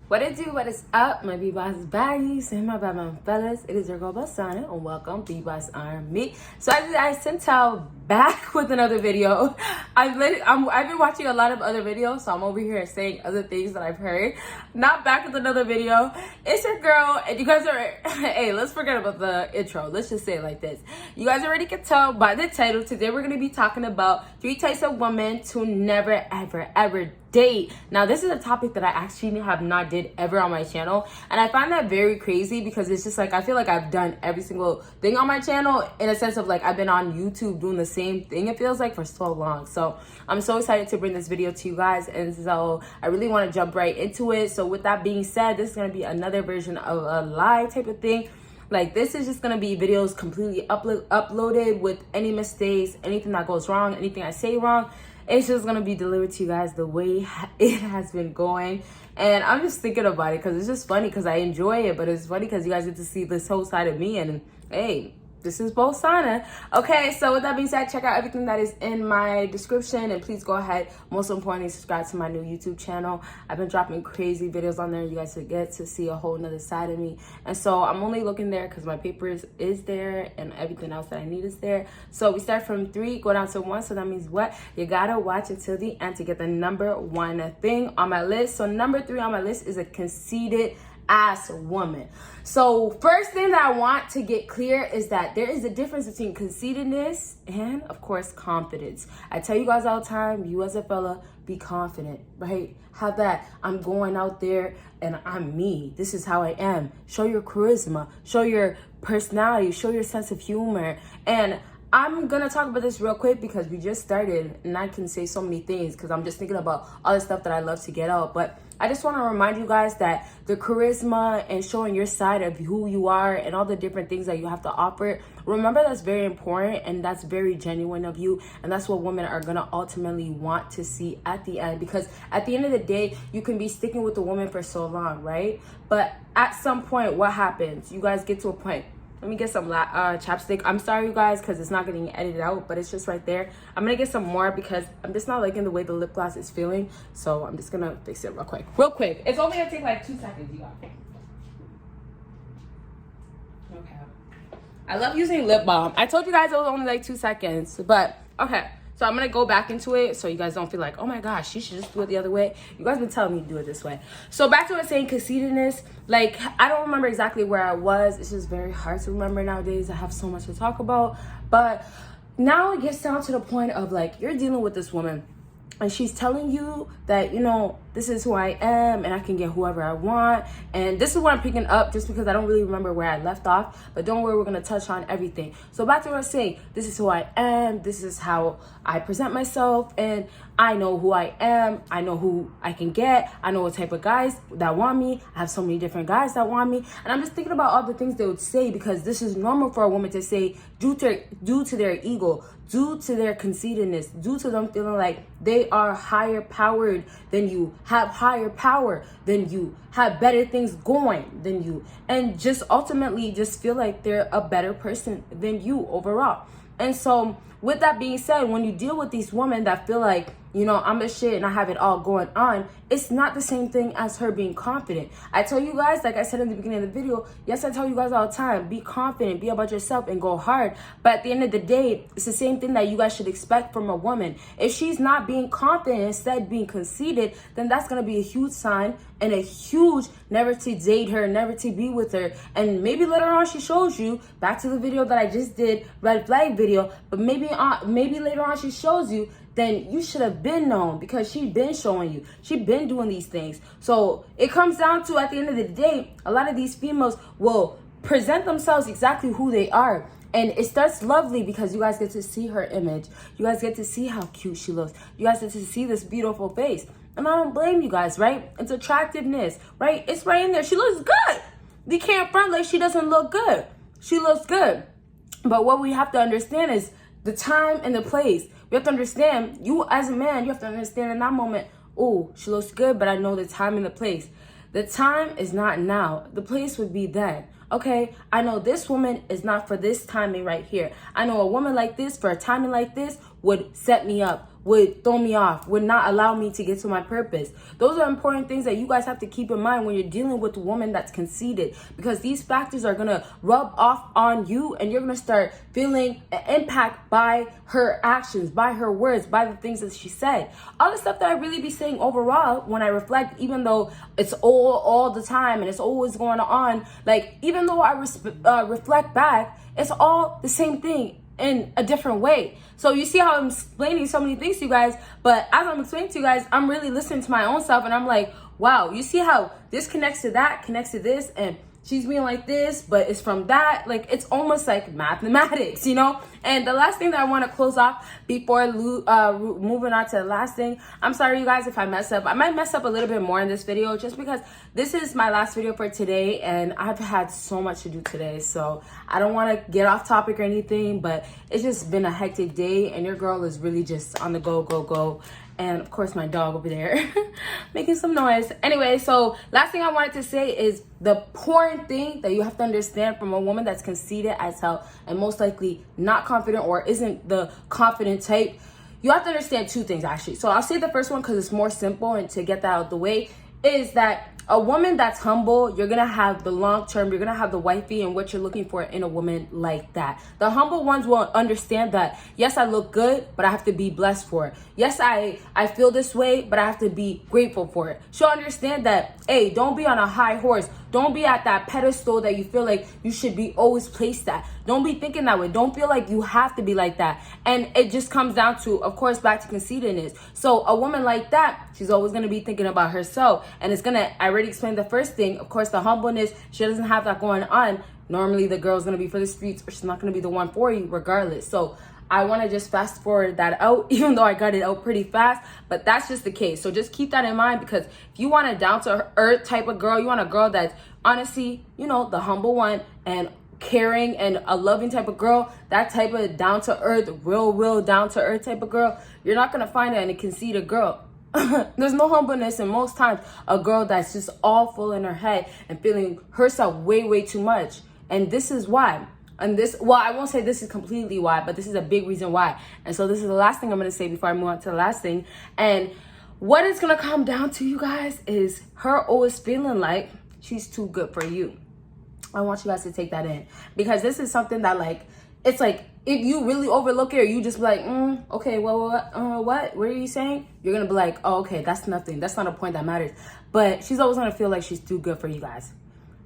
What it do? What is up, my BBossBaddies and my bad fellas? It is your girl Bosana, and welcome BBossArmy. So as I sent out back with another video. I've been watching a lot of other videos, so I'm over here saying other things that I've heard. Not back with another video. It's your girl, and you guys are. Hey, let's forget about the intro. Let's just say it like this. You guys already can tell by the title. Today we're gonna be talking about 3 types of women to never, ever date. Now this is a topic that I actually have not did ever on my channel, and I find that very crazy because it's just like I feel like I've done every single thing on my channel in a sense of like I've been on YouTube doing the same thing, it feels like, for so long. So I'm so excited to bring this video to you guys, and so I really want to jump right into it. So with that being said, this is going to be another version of a live type of thing. Like, this is just going to be videos completely uploaded with any mistakes, anything that goes wrong, anything I say wrong. It's just going to be delivered to you guys the way it has been going. And I'm just thinking about it because it's just funny because I enjoy it. But it's funny because you guys get to see this whole side of me. And hey, this is Bosana. Okay, so with that being said, check out everything that is in my description. And please go ahead, most importantly, subscribe to my new YouTube channel. I've been dropping crazy videos on there. You guys get to see a whole nother side of me. And so I'm only looking there because my papers is there and everything else that I need is there. So we start from 3, go down to 1. So that means what? You gotta watch until the end to get the number 1 thing on my list. So number 3 on my list is a conceited ass woman. So first thing that I want to get clear is that there is a difference between conceitedness and, of course, confidence. I tell you guys all the time, you as a fella, be confident, right? Have that I'm going out there and I'm me. This is how I am. Show your charisma, show your personality, show your sense of humor. And I'm gonna talk about this real quick because we just started and I can say so many things because I'm just thinking about all the stuff that I love to get out. But I just want to remind you guys that the charisma and showing your side of who you are and all the different things that you have to offer, remember that's very important and that's very genuine of you, and that's what women are gonna ultimately want to see at the end. Because at the end of the day, you can be sticking with the woman for so long, right? But at some point, what happens? You guys get to a point. Let me get some chapstick. I'm sorry, you guys, because it's not getting edited out, but it's just right there. I'm going to get some more because I'm just not liking the way the lip gloss is feeling. So I'm just going to fix it real quick. Real quick. It's only going to take like 2 seconds, you guys. Okay. I love using lip balm. I told you guys it was only like 2 seconds, but okay. So I'm going to go back into it so you guys don't feel like, oh my gosh, she should just do it the other way. You guys been telling me to do it this way. So back to what I was saying, conceitedness. Like, I don't remember exactly where I was. It's just very hard to remember nowadays. I have so much to talk about. But now it gets down to the point of, like, you're dealing with this woman and she's telling you that, you know, this is who I am and I can get whoever I want. And this is what I'm picking up just because I don't really remember where I left off. But don't worry, we're going to touch on everything. So back to what I was saying, this is who I am. This is how I present myself. And I know who I am. I know who I can get. I know what type of guys that want me. I have so many different guys that want me. And I'm just thinking about all the things they would say because this is normal for a woman to say due to their ego, due to their conceitedness, due to them feeling like they are higher powered than you, have higher power than you, have better things going than you, and just ultimately just feel like they're a better person than you overall. And so with that being said, when you deal with these women that feel like, you know, I'm a shit and I have it all going on, it's not the same thing as her being confident. I tell you guys, like I said in the beginning of the video, yes, I tell you guys all the time, be confident, be about yourself and go hard. But at the end of the day, it's the same thing that you guys should expect from a woman. If she's not being confident, instead being conceited, then that's going to be a huge sign and a huge never to date her, never to be with her. And maybe later on she shows you, back to the video that I just did, red flag video, but maybe later on she shows you, then you should have been known because she been showing you. She been doing these things. So it comes down to, at the end of the day, a lot of these females will present themselves exactly who they are. And it starts lovely because you guys get to see her image. You guys get to see how cute she looks. You guys get to see this beautiful face. And I don't blame you guys, right? It's attractiveness, right? It's right in there. She looks good. You can't front like she doesn't look good. She looks good. But what we have to understand is the time and the place. We have to understand, you as a man, you have to understand in that moment, oh, she looks good, but I know the time and the place. The time is not now. The place would be then. okay, I know this woman is not for this timing right here. I know a woman like this for a timing like this would set me up, would throw me off, would not allow me to get to my purpose. Those are important things that you guys have to keep in mind when you're dealing with a woman that's conceited, because these factors are going to rub off on you, and you're going to start feeling an impact by her actions, by her words, by the things that she said. All the stuff that I really be saying overall when I reflect, even though it's all the time and it's always going on, like even though I reflect back, it's all the same thing in a different way. So you see how I'm explaining so many things to you guys, but as I'm explaining to you guys, I'm really listening to my own self, and I'm like, wow, you see how this connects to that, connects to this, and she's being like this, but it's from that. Like, it's almost like mathematics, you know? And the last thing that I want to close off before moving on to the last thing, I'm sorry, you guys, if I mess up. I might mess up a little bit more in this video just because this is my last video for today, and I've had so much to do today. So I don't want to get off topic or anything, but it's just been a hectic day, and your girl is really just on the go. And of course, my dog over there making some noise. Anyway, so last thing I wanted to say is the important thing that you have to understand from a woman that's conceited as hell and most likely not confident or isn't the confident type. You have to understand two things, actually. So I'll say the first one because it's more simple, and to get that out of the way is that a woman that's humble, you're gonna have the long term, you're gonna have the wifey and what you're looking for in a woman like that. The humble ones will understand that, yes, I look good, but I have to be blessed for it. Yes, I feel this way, but I have to be grateful for it. She'll understand that, hey, don't be on a high horse. Don't be at that pedestal that you feel like you should be always placed at. Don't be thinking that way. Don't feel like you have to be like that. And it just comes down to, of course, back to conceitedness. So a woman like that, she's always going to be thinking about herself. And it's going to, I already explained the first thing. Of course, the humbleness, she doesn't have that going on. Normally, the girl's going to be for the streets, or she's not going to be the one for you regardless. So I want to just fast forward that out, even though I got it out pretty fast, but that's just the case. So just keep that in mind, because if you want a down to earth type of girl, you want a girl that's honestly, you know, the humble one and caring and a loving type of girl, that type of down to earth, real down to earth type of girl, you're not going to find that in a conceited girl. There's no humbleness, and most times a girl that's just all full in her head and feeling herself way too much. And this is why. And this, well, I won't say this is completely why, but this is a big reason why. And so this is the last thing I'm going to say before I move on to the last thing. And what it's going to come down to, you guys, is her always feeling like she's too good for you. I want you guys to take that in, because this is something that, like, it's like, if you really overlook it, or you just be like, okay, well, what are you saying? You're going to be like, oh, okay, that's nothing. That's not a point that matters. But she's always going to feel like she's too good for you guys.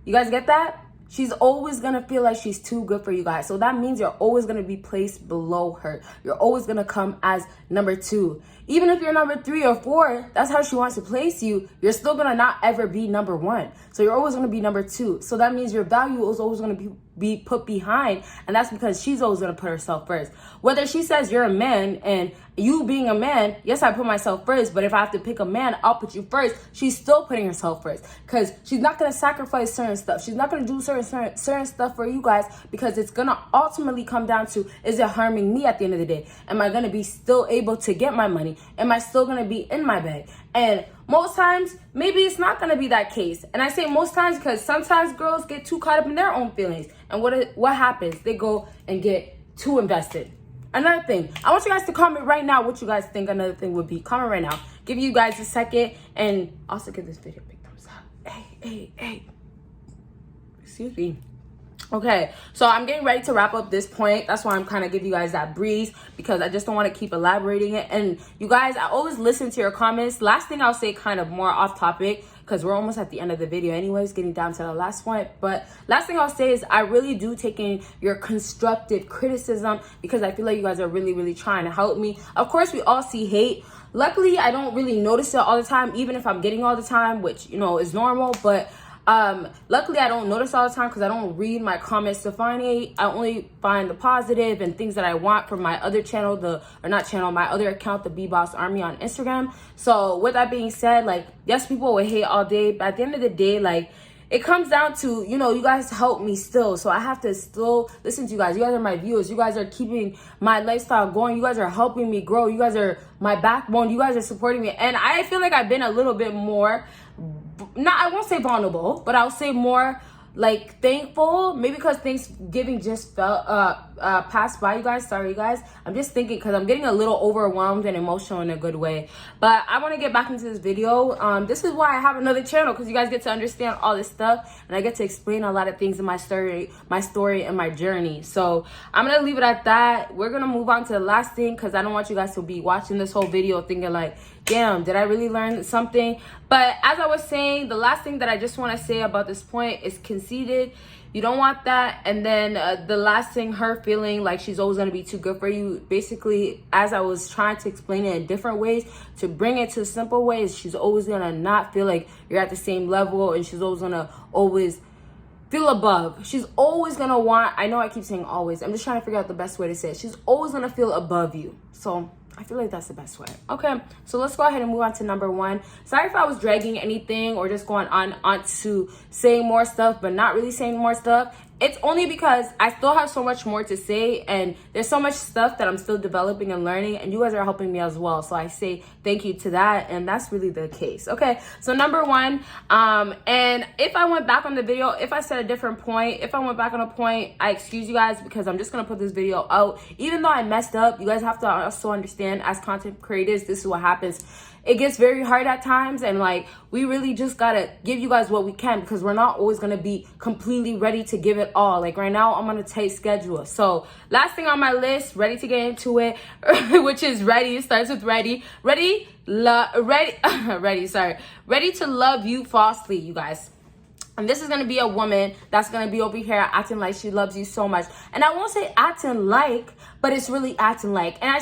You guys get that? She's always going to feel like she's too good for you guys. So that means you're always going to be placed below her. You're always going to come as number 2. Even if you're number 3 or 4, that's how she wants to place you. You're still going to not ever be number 1. So you're always going to be number 2. So that means your value is always going to be put behind. And that's because she's always going to put herself first. Whether she says you're a man, and you being a man, yes, I put myself first, but if I have to pick a man, I'll put you first. She's still putting herself first, because she's not going to sacrifice certain stuff. She's not going to do certain stuff for you guys, because it's going to ultimately come down to, is it harming me at the end of the day? Am I going to be still able to get my money? Am I still going to be in my bag? And most times, maybe it's not going to be that case. And I say most times because sometimes girls get too caught up in their own feelings. And what happens? They go and get too invested. Another thing, I want you guys to comment right now what you guys think another thing would be. Comment right now. Give you guys a second, and also give this video a big thumbs up. Hey. Excuse me. Okay, so I'm getting ready to wrap up this point. That's why I'm kind of giving you guys that breeze, because I just don't want to keep elaborating it. And you guys, I always listen to your comments. Last thing I'll say, kind of more off topic, because we're almost at the end of the video anyways, getting down to the last point. But last thing I'll say is I really do take in your constructive criticism, because I feel like you guys are really trying to help me. Of course, we all see hate. Luckily, I don't really notice it all the time, even if I'm getting all the time, which, you know, is normal. But luckily I don't notice all the time, because I don't read my comments to find hate. I only find the positive and things that I want from my other channel, my other account, the BBossArmy on Instagram. So with that being said, like, yes, people will hate all day, but at the end of the day, like, it comes down to, you know, you guys help me still. So I have to still listen to you guys. You guys are my viewers. You guys are keeping my lifestyle going. You guys are helping me grow. You guys are my backbone. You guys are supporting me. And I feel like I've been a little bit more, I won't say vulnerable, but I'll say more like thankful, maybe because Thanksgiving just passed by, you guys. Sorry, you guys. I'm just thinking because I'm getting a little overwhelmed and emotional in a good way. But I want to get back into this video. This is why I have another channel, because you guys get to understand all this stuff, and I get to explain a lot of things in my story and my journey. So I'm gonna leave it at that. We're gonna move on to the last thing, because I don't want you guys to be watching this whole video thinking like, damn, did I really learn something? But as I was saying, the last thing that I just want to say about this point is conceited. You don't want that. And then the last thing, her feeling like she's always going to be too good for you. Basically, as I was trying to explain it in different ways, to bring it to simple ways, she's always going to not feel like you're at the same level, and she's always going to feel above. She's always going to want, I know I keep saying always, I'm just trying to figure out the best way to say it. She's always going to feel above you. So I feel like that's the best way. Okay, so let's go ahead and move on to number one. Sorry if I was dragging anything or just going on to saying more stuff but not really saying more stuff. It's only because I still have so much more to say, and there's so much stuff that I'm still developing and learning, and you guys are helping me as well. So I say thank you to that, and that's really the case. Okay, so number one, and if I went back on the video, if I said a different point, if I went back on a point, I excuse you guys, because I'm just gonna put this video out. Even though I messed up, you guys have to also understand, as content creators, this is what happens. It gets very hard at times, and like, we really just gotta give you guys what we can, because we're not always gonna be completely ready to give it all. Like right now, I'm on a tight schedule. So last thing on my list, ready to get into it, which is ready. It starts with ready to love you falsely, you guys. And this is going to be a woman that's going to be over here acting like she loves you so much. And I won't say acting like, but it's really acting like. And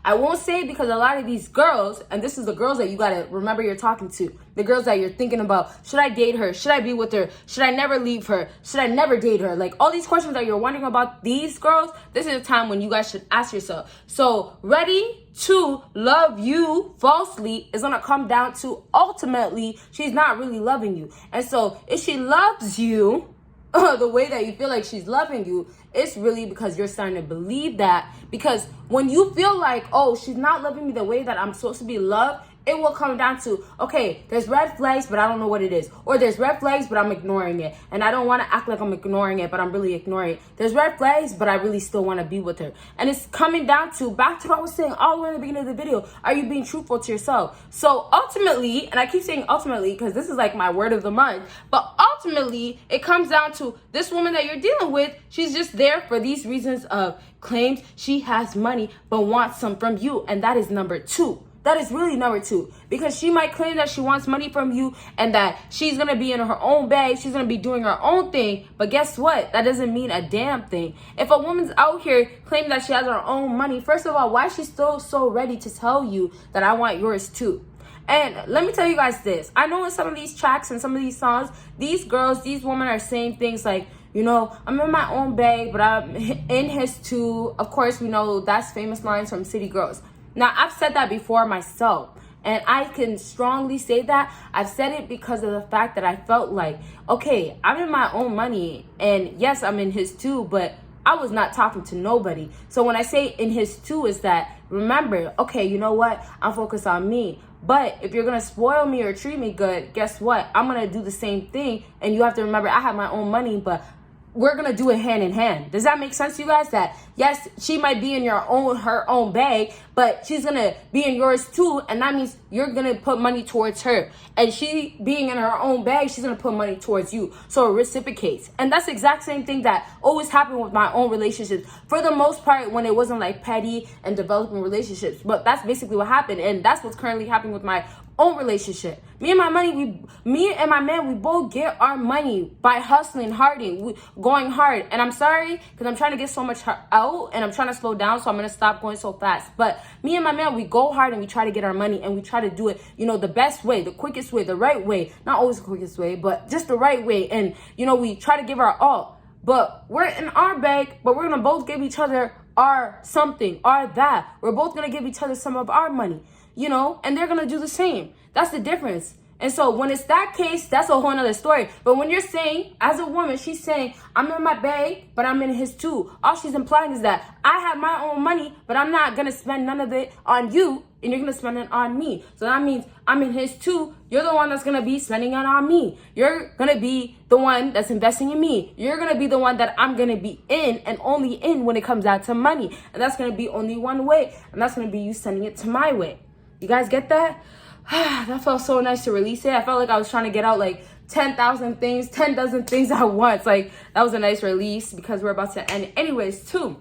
I won't say because a lot of these girls, and this is the girls that you got to remember you're talking to, the girls that you're thinking about, should I date her? Should I be with her? Should I never leave her? Should I never date her? Like all these questions that you're wondering about these girls, this is a time when you guys should ask yourself. So ready to love you falsely is going to come down to ultimately she's not really loving you. And so if she loves you the way that you feel like she's loving you, it's really because you're starting to believe that. Because when you feel like, oh, she's not loving me the way that I'm supposed to be loved, it will come down to, okay, there's red flags, but I don't know what it is. Or there's red flags, but I'm ignoring it. And I don't want to act like I'm ignoring it, but I'm really ignoring it. There's red flags, but I really still want to be with her. And it's coming down to, back to what I was saying all the way in the beginning of the video, are you being truthful to yourself? So ultimately, and I keep saying ultimately because this is like my word of the month, but ultimately, it comes down to this woman that you're dealing with, she's just there for these reasons of claims she has money, but wants some from you. And that is number two. That is really number two, because she might claim that she wants money from you and that she's going to be in her own bag. She's going to be doing her own thing. But guess what? That doesn't mean a damn thing. If a woman's out here claiming that she has her own money, first of all, why is she still so ready to tell you that I want yours too? And let me tell you guys this. I know in some of these tracks and some of these songs, these girls, these women are saying things like, you know, I'm in my own bag, but I'm in his too. Of course, we know that's famous lines from City Girls. Now, I've said that before myself, and I can strongly say that. I've said it because of the fact that I felt like, okay, I'm in my own money, and yes, I'm in his too, but I was not talking to nobody. So when I say in his too, is that, remember, okay, you know what? I'm focused on me. But if you're going to spoil me or treat me good, guess what? I'm going to do the same thing, and you have to remember, I have my own money, but we're gonna do it hand in hand. Does that make sense to you guys? That yes, she might be in her own bag, but she's gonna be in yours too, and that means you're gonna put money towards her. And she being in her own bag, she's gonna put money towards you. So it reciprocates. And that's the exact same thing that always happened with my own relationships. For the most part, when it wasn't like petty and developing relationships. But that's basically what happened, and that's what's currently happening with my own relationship. Me and my man, we both get our money by hustling, going hard. And I'm sorry, because I'm trying to get so much out, and I'm trying to slow down, so I'm going to stop going so fast. But me and my man, we go hard, and we try to get our money, and we try to do it, you know, the best way, the quickest way, the right way. Not always the quickest way, but just the right way. And, you know, we try to give our all. But we're in our bag, but we're going to both give each other our something, our that. We're both going to give each other some of our money. You know, and they're going to do the same. That's the difference. And so when it's that case, that's a whole nother story. But when you're saying, as a woman, she's saying, I'm in my bag, but I'm in his too. All she's implying is that I have my own money, but I'm not going to spend none of it on you, and you're going to spend it on me. So that means I'm in his too. You're the one that's going to be spending it on me. You're going to be the one that's investing in me. You're going to be the one that I'm going to be in and only in when it comes out to money. And that's going to be only one way. And that's going to be you sending it to my way. You guys get that? That felt so nice to release it. I felt like I was trying to get out like 10,000 things, 10 dozen things at once. Like, that was a nice release because we're about to end anyways too.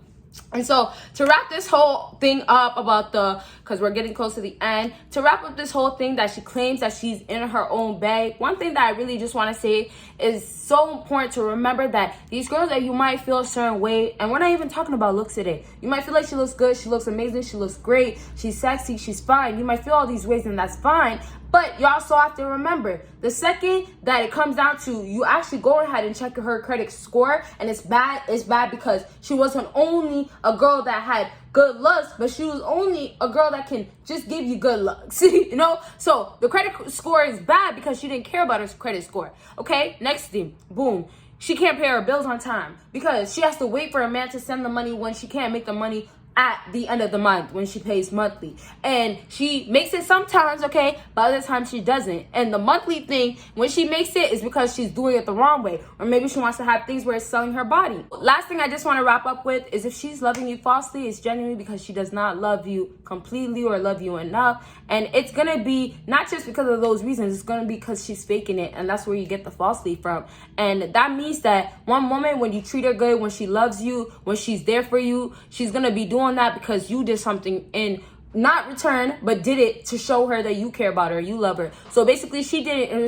And so to wrap this whole thing up about because we're getting close to the end, to wrap up this whole thing that she claims that she's in her own bag, one thing that I really just want to say is so important to remember that these girls that you might feel a certain way, and we're not even talking about looks today. You might feel like she looks good, she looks amazing, she looks great, she's sexy, she's fine. You might feel all these ways and that's fine. But you also have to remember, the second that it comes down to you actually go ahead and check her credit score, and it's bad because she wasn't only a girl that had good looks, but she was only a girl that can just give you good looks, you know? So the credit score is bad because she didn't care about her credit score, okay? Next thing, boom. She can't pay her bills on time because she has to wait for a man to send the money when she can't make the money at the end of the month when she pays monthly. And she makes it sometimes, okay, but other times she doesn't. And the monthly thing, when she makes it, is because she's doing it the wrong way, or maybe she wants to have things where it's selling her body. Last thing I just want to wrap up with is, if she's loving you falsely, it's genuinely because she does not love you completely or love you enough. And it's gonna be not just because of those reasons, it's gonna be because she's faking it, and that's where you get the falsely from. And that means that one woman, when you treat her good, when she loves you, when she's there for you, she's gonna be doing that because you did something in not return, but did it to show her that you care about her, you love her. So basically she did it in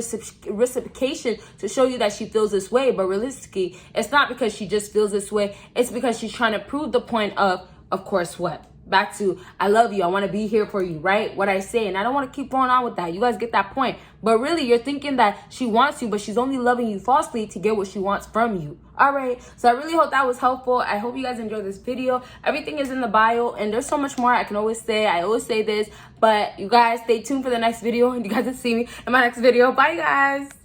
reciprocation to show you that she feels this way. But realistically, it's not because she just feels this way, it's because she's trying to prove the point of course what? Back to, I love you, I want to be here for you, right? What I say, and I don't want to keep going on with that. You guys get that point. But really, you're thinking that she wants you, but she's only loving you falsely to get what she wants from you. All right, so I really hope that was helpful. I hope you guys enjoyed this video. Everything is in the bio, and there's so much more I can always say. I always say this, but you guys stay tuned for the next video, and you guys will see me in my next video. Bye, guys.